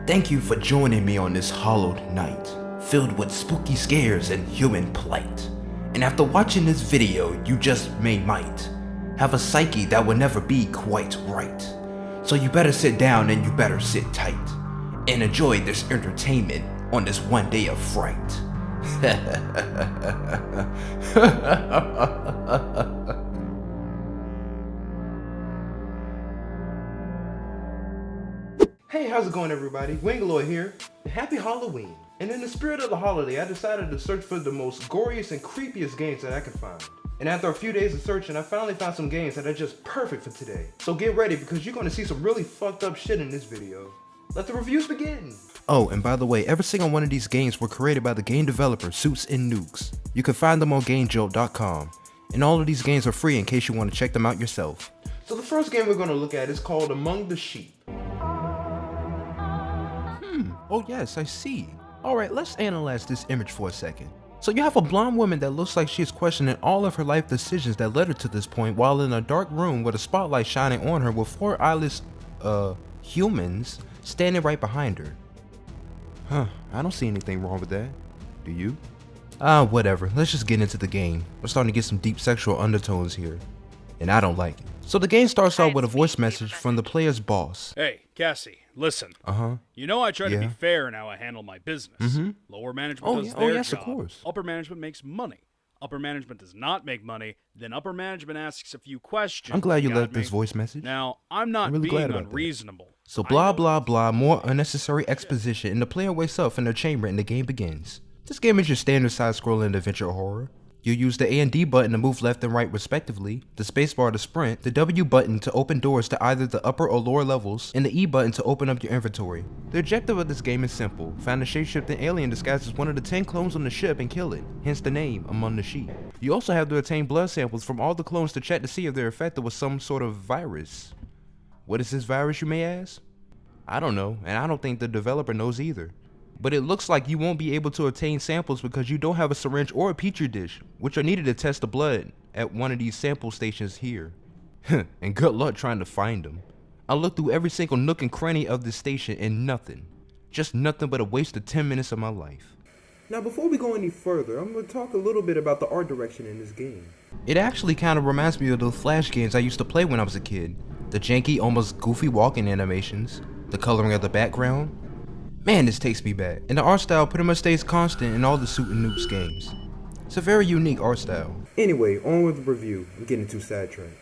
Thank you for joining me on this hallowed night, filled with spooky scares and human plight. And after watching this video, you just might have a psyche that will never be quite right. So you better sit down and you better sit tight, and enjoy this entertainment on this one day of fright. Hey, how's it going everybody? WingaLoid here. Happy Halloween. And in the spirit of the holiday, I decided to search for the most goriest and creepiest games that I could find. And after a few days of searching, I finally found some games that are just perfect for today. So get ready because you're going to see some really fucked up shit in this video. Let the reviews begin. Oh, and by the way, every single one of these games were created by the game developer Suits and Nukes. You can find them on GameJolt.com. And all of these games are free in case you want to check them out yourself. So the first game we're going to look at is called Among the Sheep. Oh yes, I see. Alright, let's analyze this image for a second. So you have a blonde woman that looks like she is questioning all of her life decisions that led her to this point while in a dark room with a spotlight shining on her with four eyeless, humans standing right behind her. Huh, I don't see anything wrong with that. Do you? Whatever, let's just get into the game. We're starting to get some deep sexual undertones here, and I don't like it. So the game starts out with a voice message from the player's boss. Hey, Cassie, listen. You know I try to be fair in how I handle my business. Lower management does their job. Of course. Upper management makes money. Upper management does not make money. Then upper management asks a few questions. I'm glad you left this voice message. Now, I'm not really being unreasonable. So blah blah blah, more unnecessary exposition, and the player wakes up in their chamber and the game begins. This game is your standard side-scrolling adventure horror. You use the A and D button to move left and right respectively, the spacebar to sprint, the W button to open doors to either the upper or lower levels, and the E button to open up your inventory. The objective of this game is simple: find a shape-shifting alien disguised as one of the 10 clones on the ship and kill it, hence the name, Among the Sheep. You also have to obtain blood samples from all the clones to check to see if they're infected with some sort of virus. What is this virus, you may ask? I don't know, and I don't think the developer knows either. But it looks like you won't be able to obtain samples because you don't have a syringe or a petri dish, which are needed to test the blood at one of these sample stations here. And good luck trying to find them. I looked through every single nook and cranny of this station and nothing. Just nothing but a waste of 10 minutes of my life. Now before we go any further, I'm going to talk a little bit about the art direction in this game. It actually kind of reminds me of those Flash games I used to play when I was a kid. The janky, almost goofy walking animations, the coloring of the background. Man, this takes me back. And the art style pretty much stays constant in all the Suit and Nukes games. It's a very unique art style. Anyway, on with the review. I'm getting too sidetracked.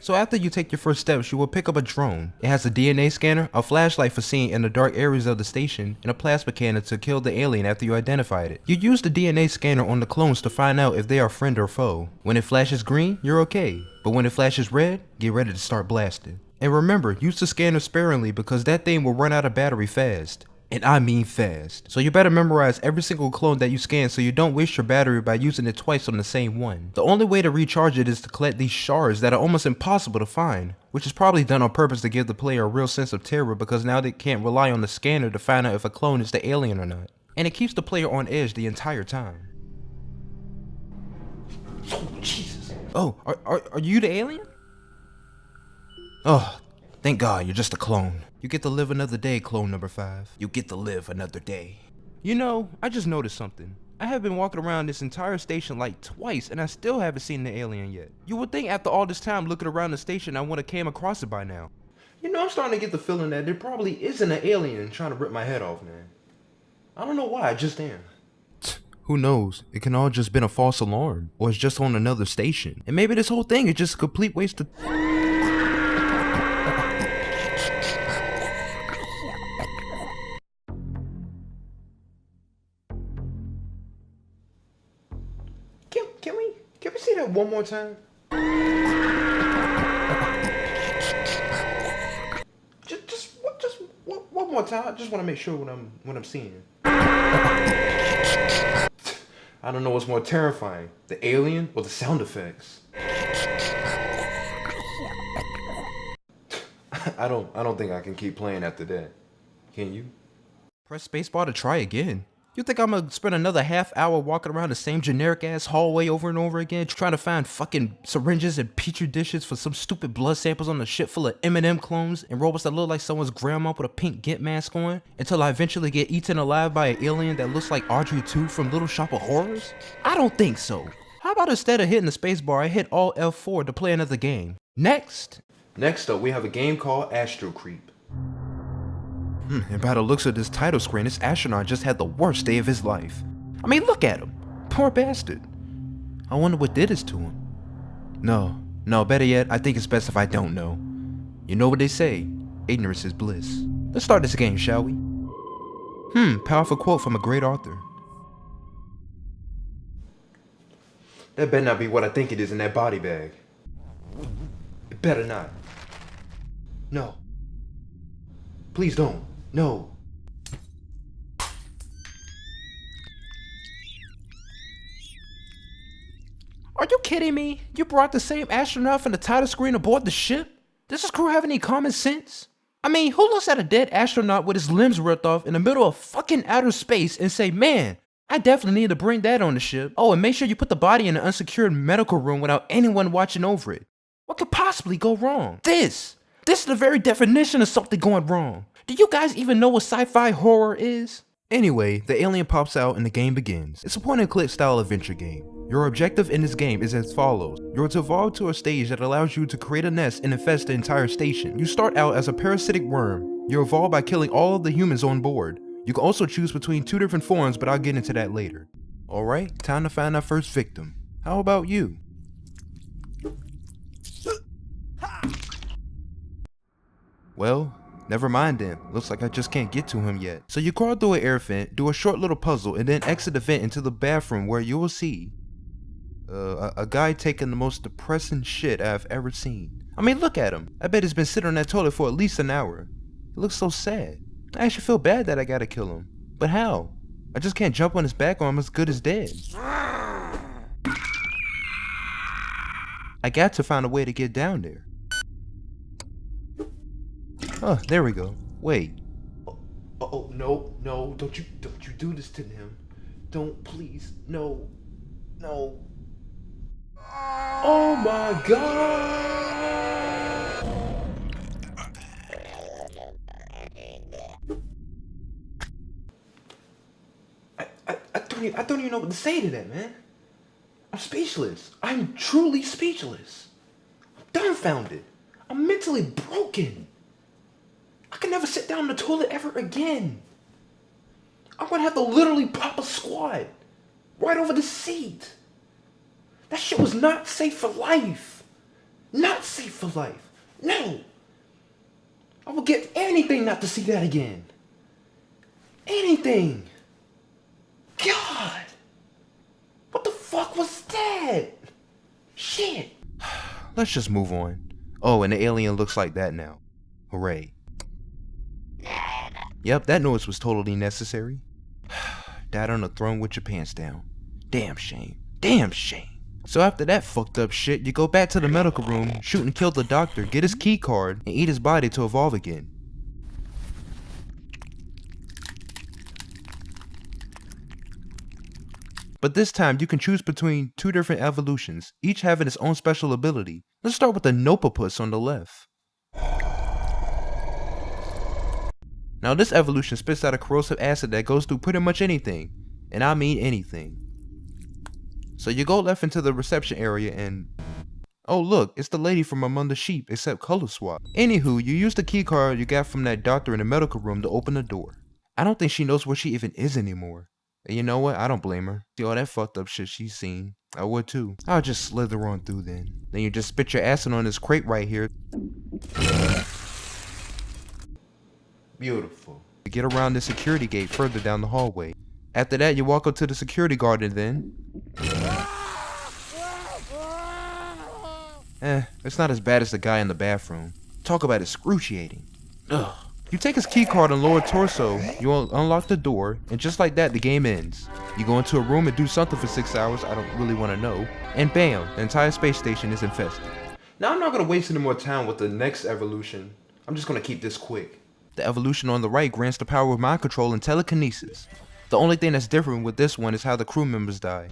So after you take your first steps, you will pick up a drone. It has a DNA scanner, a flashlight for seeing in the dark areas of the station, and a plasma cannon to kill the alien after you identified it. You use the DNA scanner on the clones to find out if they are friend or foe. When it flashes green, you're okay. But when it flashes red, get ready to start blasting. And remember, use the scanner sparingly because that thing will run out of battery fast. And I mean fast. So you better memorize every single clone that you scan so you don't waste your battery by using it twice on the same one. The only way to recharge it is to collect these shards that are almost impossible to find, which is probably done on purpose to give the player a real sense of terror because now they can't rely on the scanner to find out if a clone is the alien or not. And it keeps the player on edge the entire time. Oh, Jesus. Oh, are you the alien? Oh, thank God you're just a clone. You get to live another day, clone number 5. You get to live another day. You know, I just noticed something. I have been walking around this entire station like twice and I still haven't seen the alien yet. You would think after all this time looking around the station I would have came across it by now. You know, I'm starting to get the feeling that there probably isn't an alien trying to rip my head off, man. I don't know why, I just am. Who knows? It can all just been a false alarm. Or it's just on another station. And maybe this whole thing is just a complete waste of... Can we see that one more time? Just one more time. I just want to make sure what I'm seeing. I don't know what's more terrifying, the alien or the sound effects. I don't think I can keep playing after that. Can you? Press spacebar to try again. You think I'm gonna spend another half hour walking around the same generic ass hallway over and over again, trying to find fucking syringes and petri dishes for some stupid blood samples on a ship full of M&M clones and robots that look like someone's grandma with a pink Gimp mask on, until I eventually get eaten alive by an alien that looks like Audrey 2 from Little Shop of Horrors? I don't think so. How about instead of hitting the spacebar, I hit Alt F4 to play another game? Next up, we have a game called Astral Creep. And by the looks of this title screen, this astronaut just had the worst day of his life. I mean, look at him. Poor bastard. I wonder what did this to him. No, better yet, I think it's best if I don't know. You know what they say, ignorance is bliss. Let's start this game, shall we? Powerful quote from a great author. That better not be what I think it is in that body bag. It better not. No. Please don't. No. Are you kidding me? You brought the same astronaut from the title screen aboard the ship? Does this crew have any common sense? I mean, who looks at a dead astronaut with his limbs ripped off in the middle of fucking outer space and say, man, I definitely need to bring that on the ship. Oh, and make sure you put the body in an unsecured medical room without anyone watching over it. What could possibly go wrong? This is the very definition of something going wrong. Do you guys even know what sci-fi horror is? Anyway, the alien pops out and the game begins. It's a point-and-click style adventure game. Your objective in this game is as follows. You're to evolve to a stage that allows you to create a nest and infest the entire station. You start out as a parasitic worm. You evolve by killing all of the humans on board. You can also choose between 2 different forms, but I'll get into that later. Alright, time to find our first victim. How about you? Well, never mind then. Looks like I just can't get to him yet. So you crawl through an air vent, do a short little puzzle, and then exit the vent into the bathroom where you will see a guy taking the most depressing shit I've ever seen. I mean, look at him. I bet he's been sitting on that toilet for at least an hour. He looks so sad. I actually feel bad that I gotta kill him. But how? I just can't jump on his back or I'm as good as dead. I got to find a way to get down there. Oh, there we go. Wait. Oh, no, don't you do this to him. Don't, please, no. Oh my God! I don't even know what to say to that, man. I'm speechless. I'm truly speechless. I'm dumbfounded. I'm mentally broken. I can never sit down in the toilet ever again. I'm gonna have to literally pop a squat right over the seat. That shit was not safe for life. Not safe for life. No. I would give anything not to see that again. Anything. God. What the fuck was that? Shit. Let's just move on. Oh, and the alien looks like that now. Hooray. Yep, that noise was totally necessary. Died on the throne with your pants down. Damn shame. Damn shame. So after that fucked up shit, you go back to the medical room, shoot and kill the doctor, get his key card, and eat his body to evolve again. But this time, you can choose between 2 different evolutions, each having its own special ability. Let's start with the Nopopus on the left. Now this evolution spits out a corrosive acid that goes through pretty much anything, and I mean anything. So you go left into the reception area and... oh look, it's the lady from Among the Sheep, except color swap. Anywho, you use the key card you got from that doctor in the medical room to open the door. I don't think she knows where she even is anymore. And you know what? I don't blame her. See all that fucked up shit she's seen. I would too. I'll just slither on through then. Then you just spit your acid on this crate right here. Beautiful. You get around the security gate further down the hallway. After that, you walk up to the security guard and then... it's not as bad as the guy in the bathroom. Talk about excruciating. Ugh. You take his key card and lower torso, you unlock the door, and just like that, the game ends. You go into a room and do something for 6 hours, I don't really want to know, and bam, the entire space station is infested. Now I'm not going to waste any more time with the next evolution. I'm just going to keep this quick. The evolution on the right grants the power of mind control and telekinesis. The only thing that's different with this one is how the crew members die.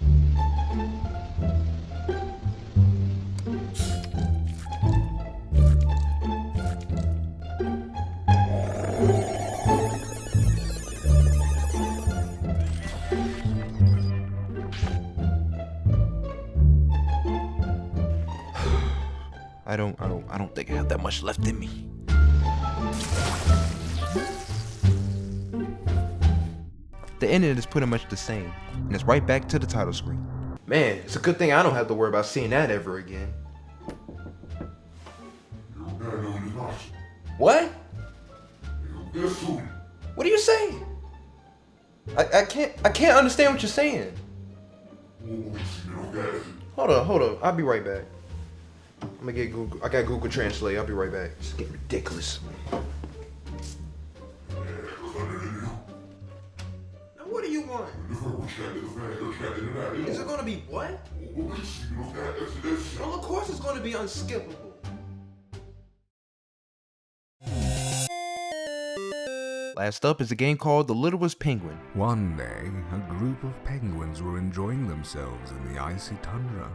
I don't think I have that much left in me. The ending is pretty much the same, and it's right back to the title screen. Man, it's a good thing I don't have to worry about seeing that ever again. What? What are you saying? I can't understand what you're saying. Hold up, I'll be right back. I'm gonna get Google. I got Google Translate. I'll be right back. It's getting ridiculous. Now what do you want? Is it gonna be what? Well, of course it's gonna be unskippable. Last up is a game called The Littlest Penguin. One day, a group of penguins were enjoying themselves in the icy tundra.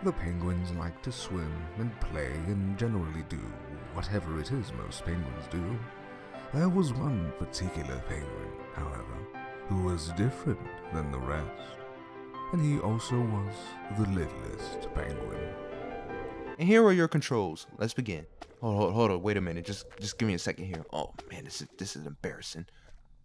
The penguins like to swim and play and generally do whatever it is most penguins do. There was one particular penguin, however, who was different than the rest. And he also was the littlest penguin. And here are your controls. Let's begin. Hold on, wait a minute. Just give me a second here. Oh man, this is embarrassing.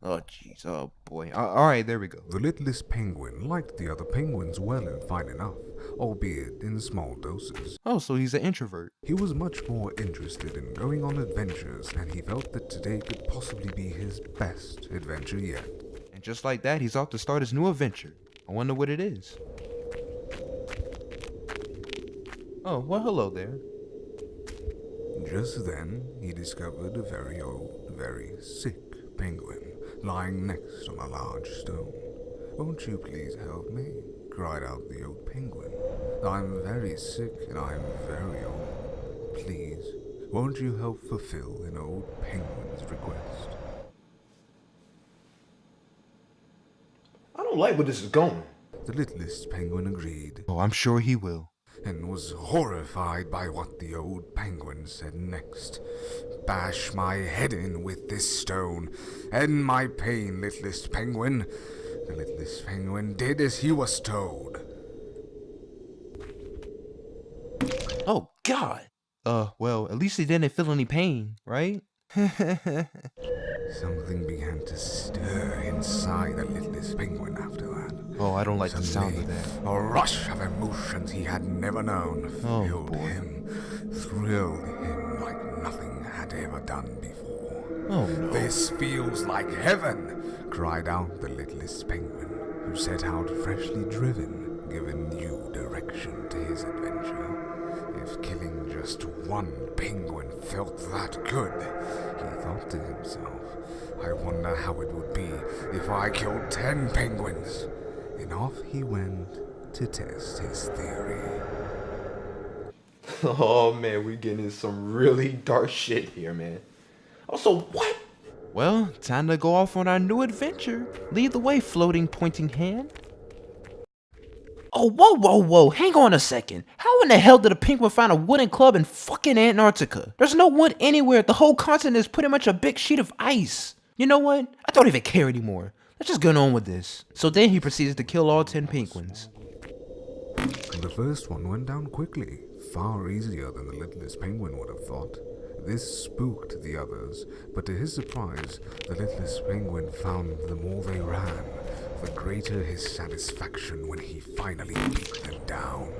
Oh jeez, oh boy. Alright, there we go. The littlest penguin liked the other penguins well and fine enough, albeit in small doses. Oh, so he's an introvert. He was much more interested in going on adventures, and he felt that today could possibly be his best adventure yet. And just like that, he's off to start his new adventure. I wonder what it is. Oh, well hello there. Just then, he discovered a very old, very sick penguin lying next on a large stone. "Won't you please help me?" cried out the old penguin. "I'm very sick and I'm very old. Please, won't you help fulfill an old penguin's request?" I don't like where this is going. The littlest penguin agreed. Oh, I'm sure he will. And was horrified by what the old penguin said next. "Bash my head in with this stone. End my pain, littlest penguin." The littlest penguin did as he was told. Oh, God. Well, at least he didn't feel any pain, right? Something began to stir inside the littlest penguin after that. Oh, I don't like the sound of that. A rush of emotions he had never known filled him, thrilled him like nothing had ever done before. Oh, no. "This feels like heaven," cried out the littlest penguin, who set out freshly driven, giving new direction to his adventure. If killing just one penguin felt that good, he thought to himself, "I wonder how it would be if I killed 10 penguins." And off he went to test his theory. Oh man, we're getting into some really dark shit here, man. Also, what? Well, time to go off on our new adventure. Lead the way, floating, pointing hand. Oh, whoa, hang on a second. How in the hell did a penguin find a wooden club in fucking Antarctica? There's no wood anywhere. The whole continent is pretty much a big sheet of ice. You know what? I don't even care anymore. Let's just get on with this. So then he proceeds to kill all 10 penguins. The first one went down quickly, far easier than the littlest penguin would have thought. This spooked the others, but to his surprise, the littlest penguin found the more they ran, the greater his satisfaction when he finally beat them down.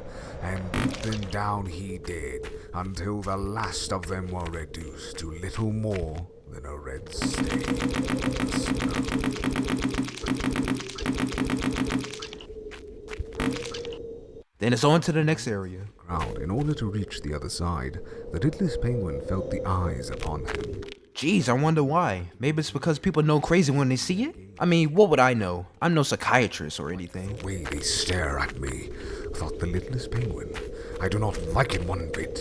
And beat them down he did, until the last of them were reduced to little more than a red stain in the snow. Then it's on to the next area. In order to reach the other side, the littlest penguin felt the eyes upon him. Geez, I wonder why. Maybe it's because people know crazy when they see it? I mean, what would I know? I'm no psychiatrist or anything. The way they stare at me, thought the littlest penguin. I do not like it one bit.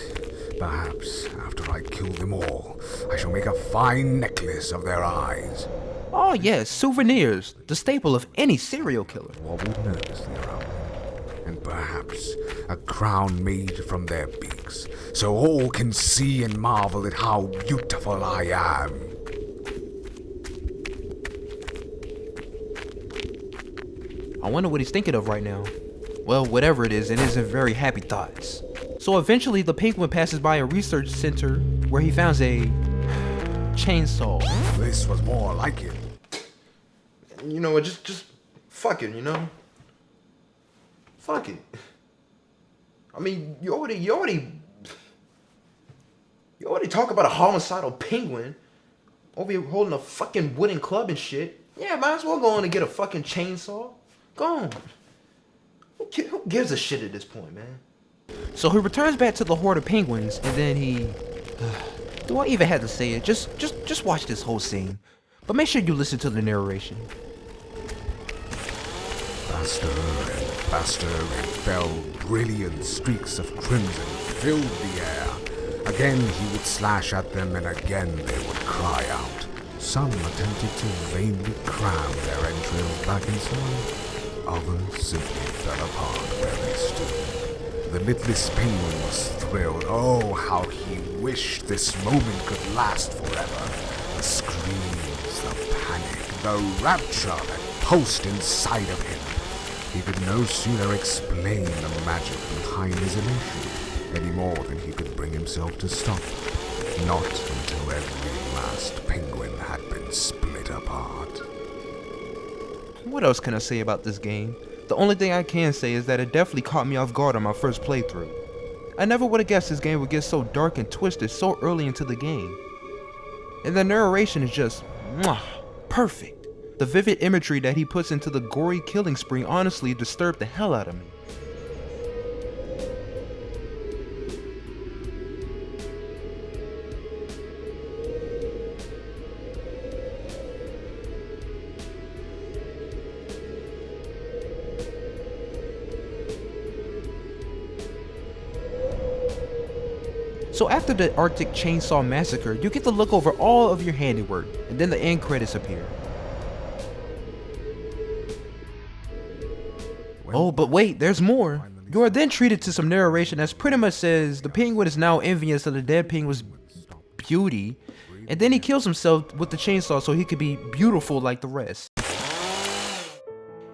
Perhaps, after I kill them all, I shall make a fine necklace of their eyes. Oh yes, souvenirs, the staple of any serial killer. Wobbled nervously around, and perhaps a crown made from their beaks, so all can see and marvel at how beautiful I am. I wonder what he's thinking of right now. Well, whatever it isn't very happy thoughts. So eventually the penguin passes by a research center where he finds a chainsaw. This was more like it. You know what, just fuck it, you know? Fuck it. I mean, you already talk about a homicidal penguin over here holding a fucking wooden club and shit. Yeah, might as well go on and get a fucking chainsaw. Go on. Who gives a shit at this point, man? So he returns back to the horde of penguins, and then he... do I even have to say it? Just watch this whole scene. But make sure you listen to the narration. Faster and faster it fell. Brilliant streaks of crimson filled the air. Again he would slash at them, and again they would cry out. Some attempted to vainly cram their entrails back inside. Others simply fell apart where they stood. The Littlest penguin was thrilled. Oh, how he wished this moment could last forever. The screams, the panic, the rapture that pulsed inside of him. He could no sooner explain the magic behind his elation, any more than he could bring himself to stop. Not until every last penguin had been split apart. What else can I say about this game? The only thing I can say is that it definitely caught me off guard on my first playthrough. I never would have guessed this game would get so dark and twisted so early into the game. And the narration is just perfect. The vivid imagery that he puts into the gory killing spree honestly disturbed the hell out of me. So after the Arctic Chainsaw Massacre, you get to look over all of your handiwork, and then the end credits appear. Oh, but wait, there's more. You are then treated to some narration that pretty much says the penguin is now envious of the dead penguin's beauty, and then he kills himself with the chainsaw so he could be beautiful like the rest.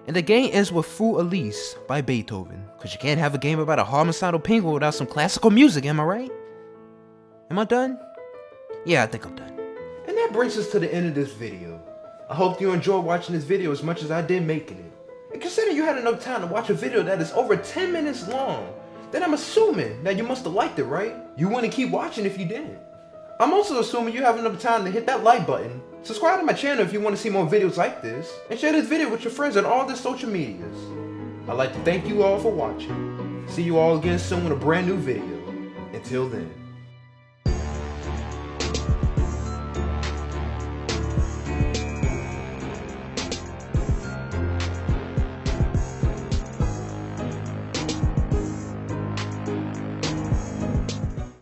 And the game ends with Fou Elise by Beethoven, because you can't have a game about a homicidal penguin without some classical music, am I right? Am I done? Yeah, I think I'm done. And that brings us to the end of this video. I hope you enjoyed watching this video as much as I did making it. And consider you had enough time to watch a video that is over 10 minutes long, then I'm assuming that you must have liked it, right? You wouldn't keep watching if you didn't. I'm also assuming you have enough time to hit that like button, subscribe to my channel if you want to see more videos like this, and share this video with your friends on all the social medias. I'd like to thank you all for watching. See you all again soon with a brand new video. Until then.